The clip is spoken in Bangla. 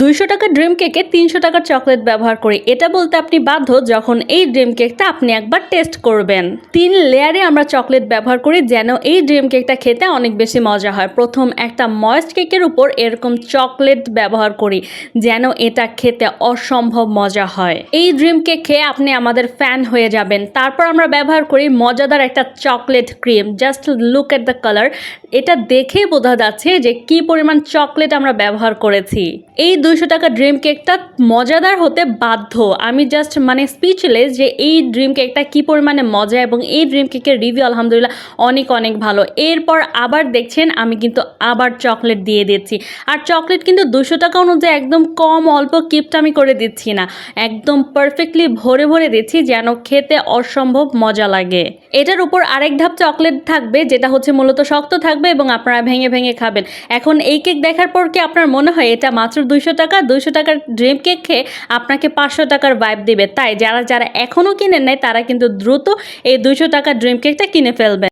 200 টাকার ড্রিম কেকে 300 টাকার চকলেট ব্যবহার করি, এটা বলতে আপনি বাধ্য যখন এই ড্রিম কেকটা আপনি একবার টেস্ট করবেন। 3 লেয়ারে আমরা চকলেট ব্যবহার করি যেন এই ড্রিম কেকটা খেতে অনেক বেশি মজা হয়। প্রথম একটা ময়েস্ট কেকের উপর এরকম চকলেট ব্যবহার করি যেন এটা খেতে অসম্ভব মজা হয়। এই ড্রিম কেক খেয়ে আপনি আমাদের ফ্যান হয়ে যাবেন। তারপর আমরা ব্যবহার করি মজাদার একটা chocolate cream. Just look at the colour, এটা দেখেই বোঝা যাচ্ছে যে কি পরিমাণ চকলেট আমরা ব্যবহার করেছি। এই 200 টাকা ড্রিম কেকটা মজাদার হতে বাধ্য। আমি জাস্ট স্পিচলেস যে এই ড্রিম কেকটা কি পরিমাণে মজা, এবং এই ড্রিম কেকের রিভিউ আলহামদুলিল্লাহ অনেক অনেক ভালো। এরপর আবার দেখছেন আমি কিন্তু আবার চকলেট দিয়ে দিচ্ছি, আর চকলেট কিন্তু 200 টাকা অনুযায়ী একদম কম অল্প কিপটা আমি করে দিচ্ছি না, একদম পারফেক্টলি ভরে ভরে দিচ্ছি যেন খেতে অসম্ভব মজা লাগে। এটার উপর আরেক ধাপ চকলেট থাকবে যেটা হচ্ছে মূলত শক্ত থাকবে এবং আপনারা ভেঙে ভেঙে খাবেন। এখন এই কেক দেখার পর কি আপনার মনে হয় এটা মাত্র 200 টাকার ড্রিম কেক খেয়ে আপনাকে 500 টাকার ভাইব দিবে? তাই যারা যারা এখনও কিনেন নাই তারা কিন্তু দ্রুত এই 200 টাকার ড্রিম কেকটা কিনে ফেলবেন।